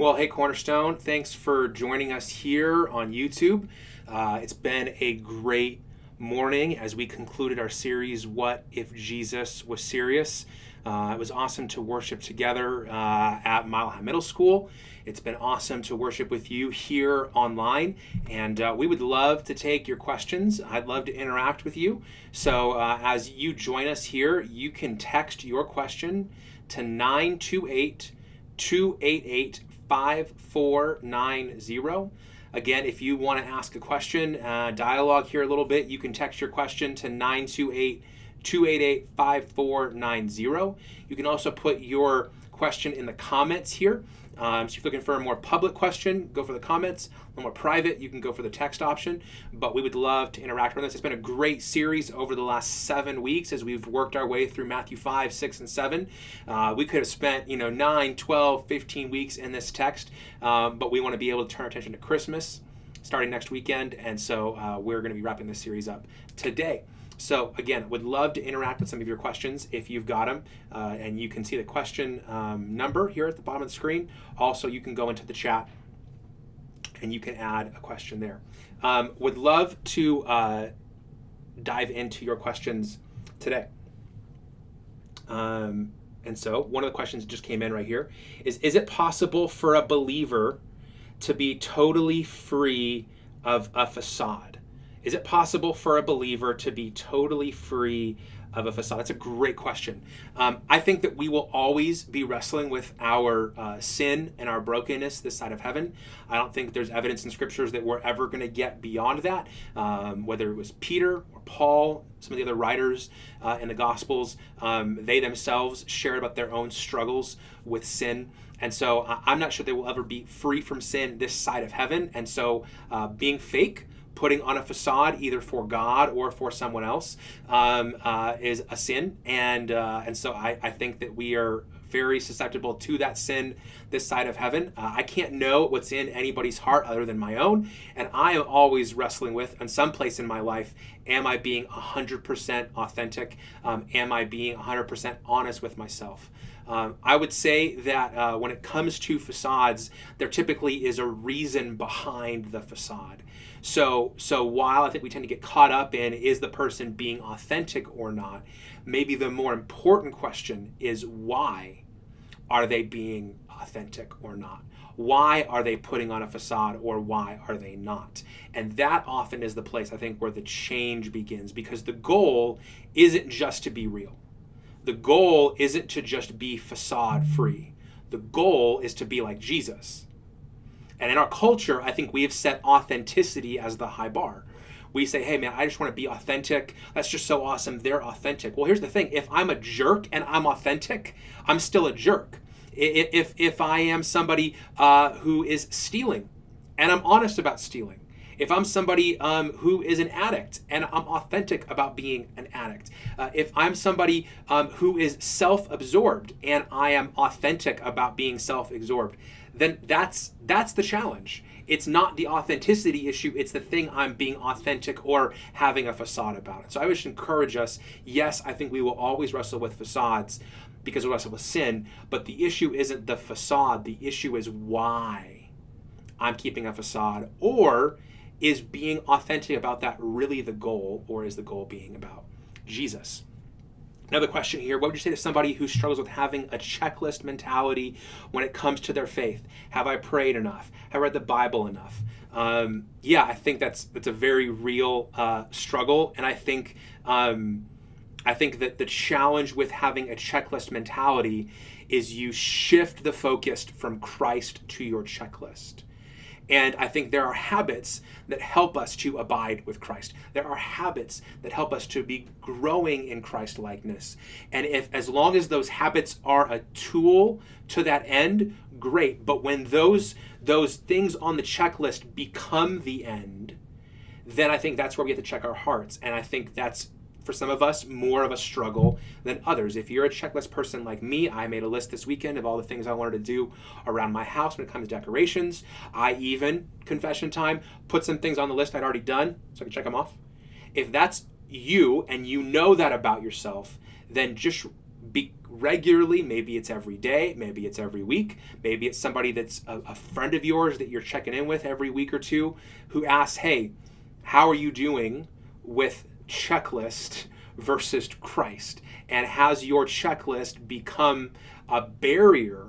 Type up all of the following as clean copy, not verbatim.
Well, hey, Cornerstone, thanks for joining us here on YouTube. It's been a great morning as we concluded our series, What If Jesus Was Serious? It was awesome to worship together at Mile High Middle School. It's been awesome to worship with you here online, and we would love to take your questions. I'd love to interact with you. So as you join us here, you can text your question to 928-288-5490. Again, if you want to ask a question, dialogue here a little bit, you can text your question to 928-288-5490. You can also put your question in the comments here. So if you're looking for a more public question, go for the comments. A little more private, you can go for the text option. But we would love to interact with this. It's been a great series over the last 7 weeks as we've worked our way through Matthew 5, 6, and 7. We could have spent 9, 12, 15 weeks in this text, but we want to be able to turn our attention to Christmas starting next weekend. And so we're going to be wrapping this series up today. So again, would love to interact with some of your questions if you've got them. And you can see the question number here at the bottom of the screen. Also, you can go into the chat and you can add a question there. Would love to dive into your questions today. And so one of the questions that just came in right here is it possible for a believer to be totally free of a facade? Is it possible for a believer to be totally free of a facade? That's a great question. I think that we will always be wrestling with our sin and our brokenness this side of heaven. I don't think there's evidence in scriptures that we're ever going to get beyond that. Whether it was Peter or Paul, some of the other writers in the Gospels, they themselves shared about their own struggles with sin. And so I'm not sure they will ever be free from sin this side of heaven. And so being fake, putting on a facade either for God or for someone else is a sin. And so I think that we are very susceptible to that sin this side of heaven. I can't know what's in anybody's heart other than my own. And I am always wrestling with, in some place in my life, am I being 100% authentic? Am I being 100% honest with myself? I would say that when it comes to facades, there typically is a reason behind the facade. So while I think we tend to get caught up in is the person being authentic or not, maybe the more important question is why are they being authentic or not? Why are they putting on a facade or why are they not? And that often is the place I think where the change begins, because the goal isn't just to be real. The goal isn't to just be facade free. The goal is to be like Jesus. And in our culture, I think we have set authenticity as the high bar. We say, hey man, I just want to be authentic. That's just so awesome. They're authentic. Well, here's the thing. If I'm a jerk and I'm authentic, I'm still a jerk. If I am somebody who is stealing and I'm honest about stealing, if I'm somebody who is an addict and I'm authentic about being an addict, if I'm somebody who is self-absorbed and I am authentic about being self-absorbed, then that's the challenge. It's not the authenticity issue, it's the thing I'm being authentic or having a facade about it. So I would just encourage us, yes, I think we will always wrestle with facades because we wrestle with sin, but the issue isn't the facade, the issue is why I'm keeping a facade, or is being authentic about that really the goal, or is the goal being about Jesus? Another question here, what would you say to somebody who struggles with having a checklist mentality when it comes to their faith? Have I prayed enough? Have I read the Bible enough? Yeah, I think that's a very real struggle. And I think that the challenge with having a checklist mentality is you shift the focus from Christ to your checklist. And I think there are habits that help us to abide with Christ. There are habits that help us to be growing in Christ likeness. And as long as those habits are a tool to that end, great. But when those things on the checklist become the end, then I think that's where we have to check our hearts. And I think that's, for some of us, more of a struggle than others. If you're a checklist person like me, I made a list this weekend of all the things I wanted to do around my house when it comes to decorations. I even, confession time, put some things on the list I'd already done so I could check them off. If that's you and you know that about yourself, then just be regularly. Maybe it's every day, maybe it's every week, maybe it's somebody that's a friend of yours that you're checking in with every week or two who asks, hey, how are you doing with checklist versus Christ? And has your checklist become a barrier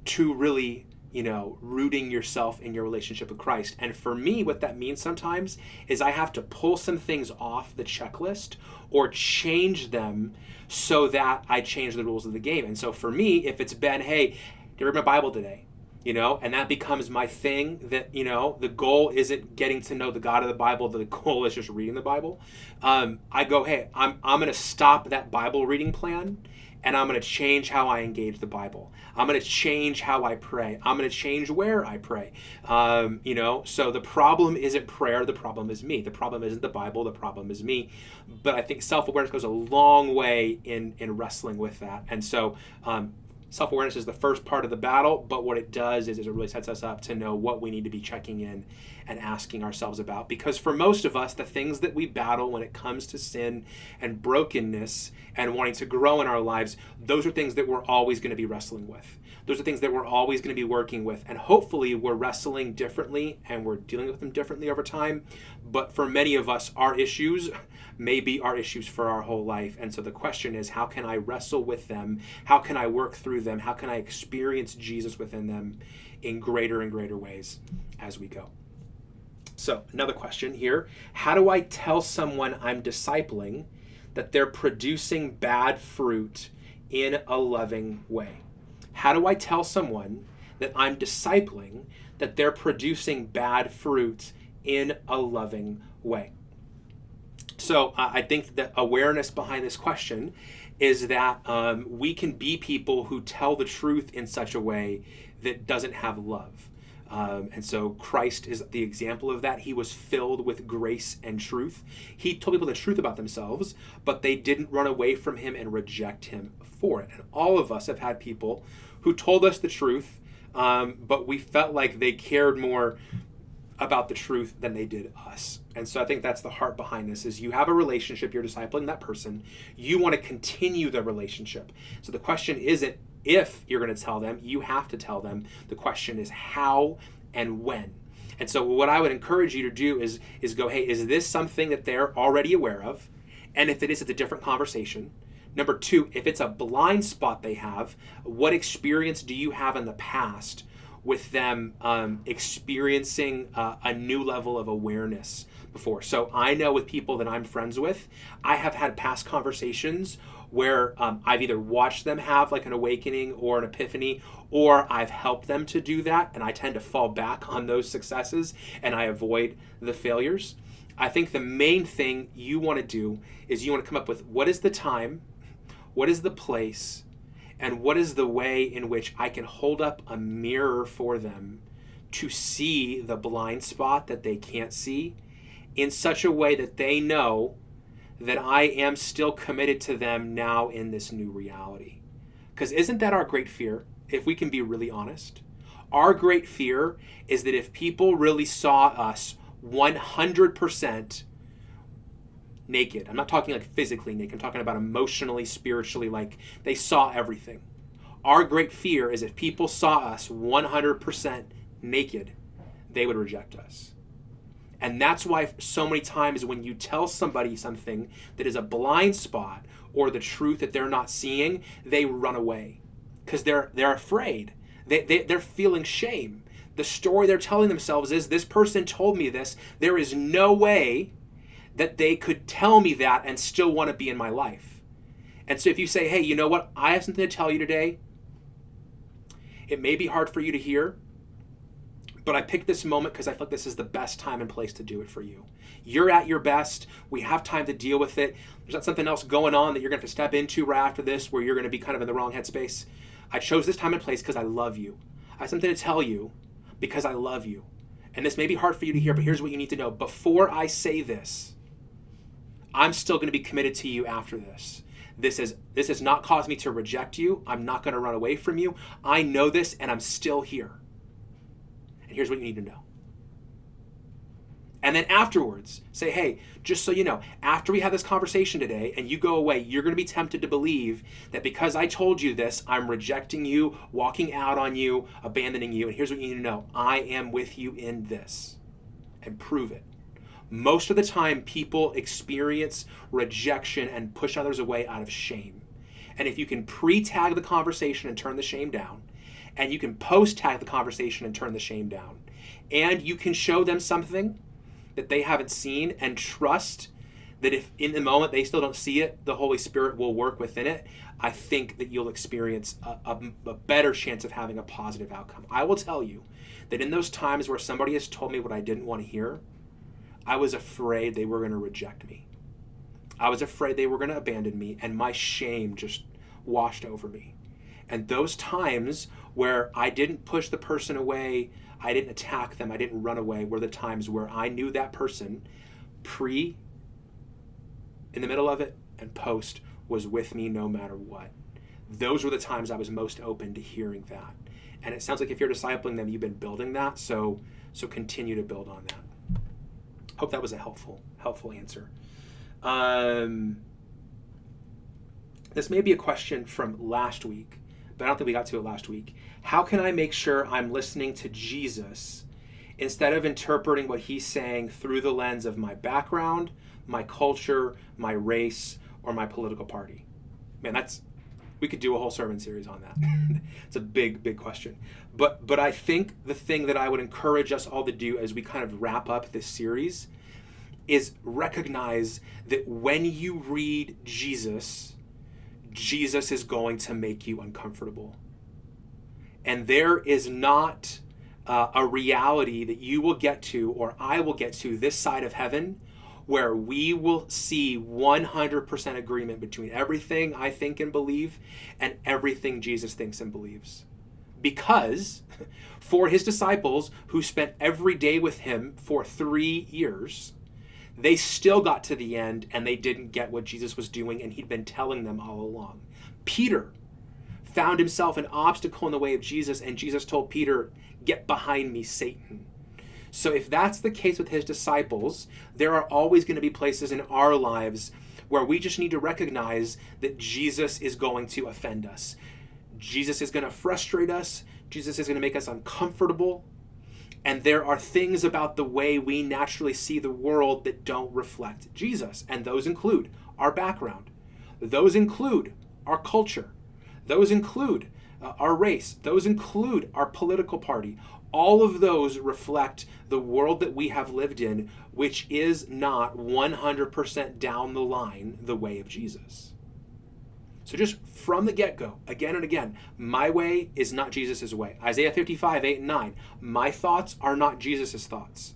to really, rooting yourself in your relationship with Christ? And for me, what that means sometimes is I have to pull some things off the checklist or change them so that I change the rules of the game. And so for me, if it's been, hey, did you read my Bible today? And that becomes my thing, that, the goal isn't getting to know the God of the Bible, the goal is just reading the Bible. I go, hey, I'm going to stop that Bible reading plan, and I'm going to change how I engage the Bible. I'm going to change how I pray. I'm going to change where I pray. So the problem isn't prayer, the problem is me. The problem isn't the Bible, the problem is me. But I think self-awareness goes a long way in wrestling with that. And so, self-awareness is the first part of the battle, but what it does is it really sets us up to know what we need to be checking in and asking ourselves about. Because for most of us, the things that we battle when it comes to sin and brokenness and wanting to grow in our lives, those are things that we're always going to be wrestling with. Those are things that we're always going to be working with. And hopefully we're wrestling differently and we're dealing with them differently over time. But for many of us, our issues may be our issues for our whole life. And so the question is, how can I wrestle with them? How can I work through them? How can I experience Jesus within them in greater and greater ways as we go? So another question here, how do I tell someone I'm discipling that they're producing bad fruit in a loving way? How do I tell someone that I'm discipling that they're producing bad fruit in a loving way? So I think the awareness behind this question is that we can be people who tell the truth in such a way that doesn't have love. And so Christ is the example of that. He was filled with grace and truth. He told people the truth about themselves, but they didn't run away from him and reject him for it. And all of us have had people who told us the truth, but we felt like they cared more about the truth than they did us. And so I think that's the heart behind this, is you have a relationship, you're discipling that person, you want to continue the relationship. So the question isn't if you're going to tell them, you have to tell them. The question is how and when. And so what I would encourage you to do is go, hey, is this something that they're already aware of? And if it is, it's a different conversation. Number two, if it's a blind spot they have, what experience do you have in the past with them experiencing a new level of awareness before? So I know with people that I'm friends with, I have had past conversations where I've either watched them have like an awakening or an epiphany, or I've helped them to do that, and I tend to fall back on those successes and I avoid the failures. I think the main thing you want to do is you want to come up with what is the time, what is the place, and what is the way in which I can hold up a mirror for them to see the blind spot that they can't see in such a way that they know that I am still committed to them now in this new reality. Because isn't that our great fear, if we can be really honest? Our great fear is that if people really saw us 100% naked, I'm not talking like physically naked, I'm talking about emotionally, spiritually, like they saw everything. Our great fear is if people saw us 100% naked, they would reject us. And that's why so many times when you tell somebody something that is a blind spot or the truth that they're not seeing, they run away because they're afraid. They're feeling shame. The story they're telling themselves is, this person told me this. There is no way that they could tell me that and still want to be in my life. And so if you say, hey, you know what? I have something to tell you today. It may be hard for you to hear, but I picked this moment because I feel like this is the best time and place to do it for you. You're at your best. We have time to deal with it. There's not something else going on that you're going to have to step into right after this where you're going to be kind of in the wrong headspace. I chose this time and place because I love you. I have something to tell you because I love you. And this may be hard for you to hear, but here's what you need to know. Before I say this, I'm still going to be committed to you after this. This has not caused me to reject you. I'm not going to run away from you. I know this and I'm still here. And here's what you need to know. And then afterwards, say, hey, just so you know, after we have this conversation today and you go away, you're going to be tempted to believe that because I told you this, I'm rejecting you, walking out on you, abandoning you. And here's what you need to know. I am with you in this. And prove it. Most of the time, people experience rejection and push others away out of shame. And if you can pre-tag the conversation and turn the shame down, and you can post-tag the conversation and turn the shame down, and you can show them something that they haven't seen and trust that if in the moment they still don't see it, the Holy Spirit will work within it, I think that you'll experience a better chance of having a positive outcome. I will tell you that in those times where somebody has told me what I didn't want to hear, I was afraid they were going to reject me. I was afraid they were going to abandon me, and my shame just washed over me. And those times where I didn't push the person away, I didn't attack them, I didn't run away, were the times where I knew that person in the middle of it, and post was with me no matter what. Those were the times I was most open to hearing that. And it sounds like if you're discipling them, you've been building that, so continue to build on that. Hope that was a helpful answer. This may be a question from last week, but I don't think we got to it last week. How can I make sure I'm listening to Jesus instead of interpreting what he's saying through the lens of my background, my culture, my race, or my political party? Man, we could do a whole sermon series on that. It's a big question. But I think the thing that I would encourage us all to do as we kind of wrap up this series is recognize that when you read Jesus is going to make you uncomfortable. And there is not a reality that you will get to, or I will get to this side of heaven, where we will see 100% agreement between everything I think and believe and everything Jesus thinks and believes. Because for his disciples who spent every day with him for 3 years, they still got to the end and they didn't get what Jesus was doing, and he'd been telling them all along. Peter found himself an obstacle in the way of Jesus, and Jesus told Peter, "Get behind me, Satan." So if that's the case with his disciples, there are always going to be places in our lives where we just need to recognize that Jesus is going to offend us. Jesus is going to frustrate us. Jesus is going to make us uncomfortable. And there are things about the way we naturally see the world that don't reflect Jesus. And those include our background. Those include our culture. Those include our race. Those include our political party. All of those reflect the world that we have lived in, which is not 100% down the line the way of Jesus. So just from the get-go, again and again, my way is not Jesus' way. Isaiah 55, 8 and 9. My thoughts are not Jesus' thoughts.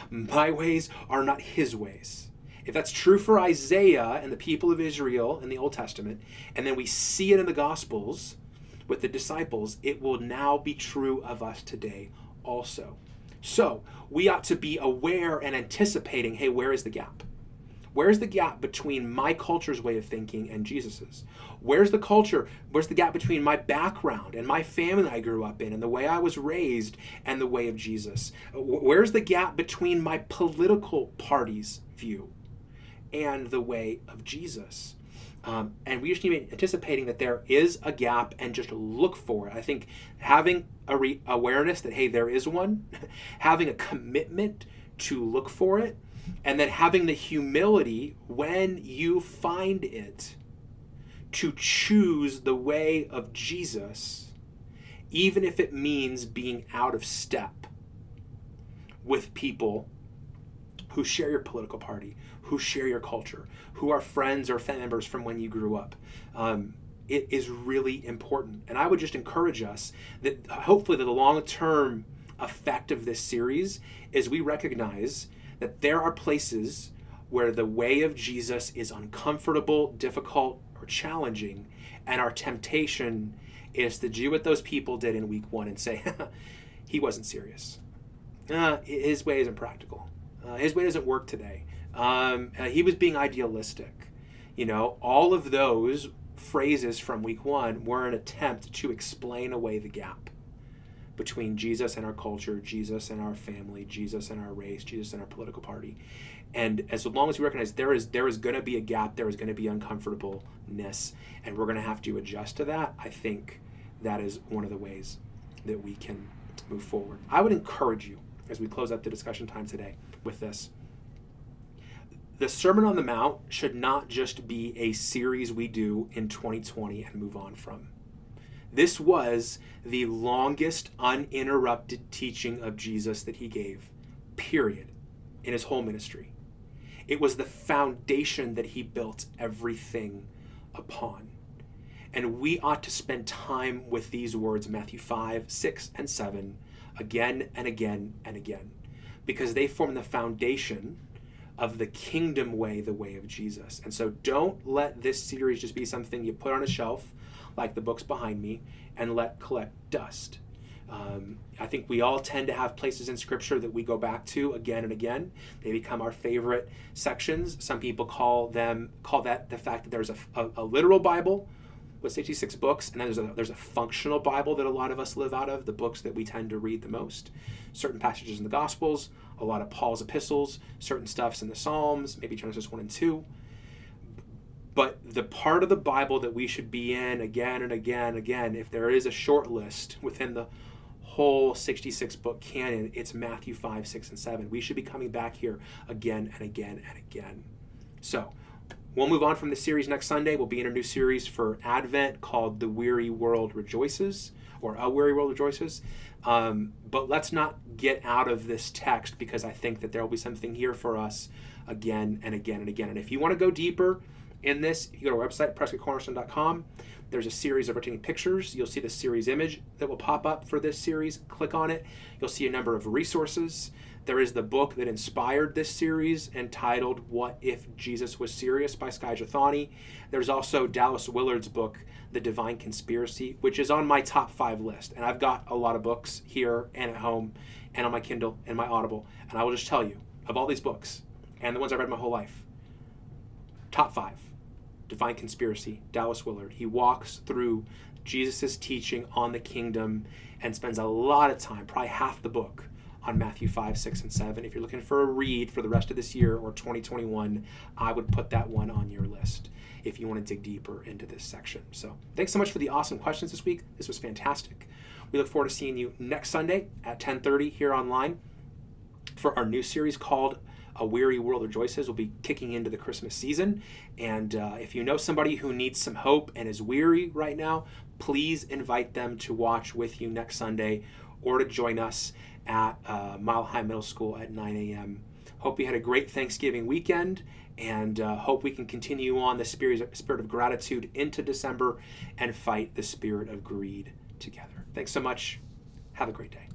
My ways are not his ways. If that's true for Isaiah and the people of Israel in the Old Testament, and then we see it in the Gospels with the disciples, it will now be true of us today also. So we ought to be aware and anticipating, hey, where is the gap? Where's the gap between my culture's way of thinking and Jesus's? Where's the gap between my background and my family I grew up in and the way I was raised and the way of Jesus? Where's the gap between my political party's view and the way of Jesus? And we just need to be anticipating that there is a gap and just look for it. I think having awareness that, hey, there is one, having a commitment to look for it, and then having the humility when you find it to choose the way of Jesus, even if it means being out of step with people who share your political party, who share your culture, who are friends or family members from when you grew up. It is really important. And I would just encourage us that hopefully the long-term effect of this series is we recognize that there are places where the way of Jesus is uncomfortable, difficult, or challenging, and our temptation is to do what those people did in week 1 and say, he wasn't serious. His way isn't practical. His way doesn't work today. He was being idealistic. All of those phrases from week 1 were an attempt to explain away the gap between Jesus and our culture, Jesus and our family, Jesus and our race, Jesus and our political party. And as long as we recognize there is going to be a gap, there is going to be uncomfortableness, and we're going to have to adjust to that, I think that is one of the ways that we can move forward. I would encourage you, as we close up the discussion time today with this, the Sermon on the Mount should not just be a series we do in 2020 and move on from. This was the longest uninterrupted teaching of Jesus that he gave, period, in his whole ministry. It was the foundation that he built everything upon. And we ought to spend time with these words, Matthew 5, 6, and 7, again and again and again, because they form the foundation of the kingdom way, the way of Jesus. And so don't let this series just be something you put on a shelf, like the books behind me, and let collect dust. I think we all tend to have places in Scripture that we go back to again and again. They become our favorite sections. Some people call that the fact that there's a literal Bible with 66 books, and then there's a functional Bible that a lot of us live out of, the books that we tend to read the most. Certain passages in the Gospels, a lot of Paul's epistles, certain stuffs in the Psalms, maybe Genesis 1 and 2. But the part of the Bible that we should be in again and again and again, if there is a short list within the whole 66 book canon, it's Matthew 5, 6, and 7. We should be coming back here again and again and again. So we'll move on from this series next Sunday. We'll be in a new series for Advent called The Weary World Rejoices, or A Weary World Rejoices. But let's not get out of this text, because I think that there will be something here for us again and again and again. And if you want to go deeper in this, you go to our website, prescottcornerstone.com. There's a series of rotating pictures. You'll see the series image that will pop up for this series. Click on it. You'll see a number of resources. There is the book that inspired this series entitled What If Jesus Was Serious by Skye Jethani. There's also Dallas Willard's book, The Divine Conspiracy, which is on my top 5 list. And I've got a lot of books here and at home and on my Kindle and my Audible. And I will just tell you, of all these books and the ones I've read my whole life, top 5, Divine Conspiracy, Dallas Willard. He walks through Jesus' teaching on the kingdom and spends a lot of time, probably half the book, on Matthew 5, 6, and 7. If you're looking for a read for the rest of this year or 2021, I would put that one on your list if you want to dig deeper into this section. So thanks so much for the awesome questions this week. This was fantastic. We look forward to seeing you next Sunday at 10:30 here online for our new series called A Weary World Rejoices. Will be kicking into the Christmas season. And if you know somebody who needs some hope and is weary right now, please invite them to watch with you next Sunday or to join us at Mile High Middle School at 9 a.m. Hope you had a great Thanksgiving weekend, and hope we can continue on the spirit of gratitude into December and fight the spirit of greed together. Thanks so much. Have a great day.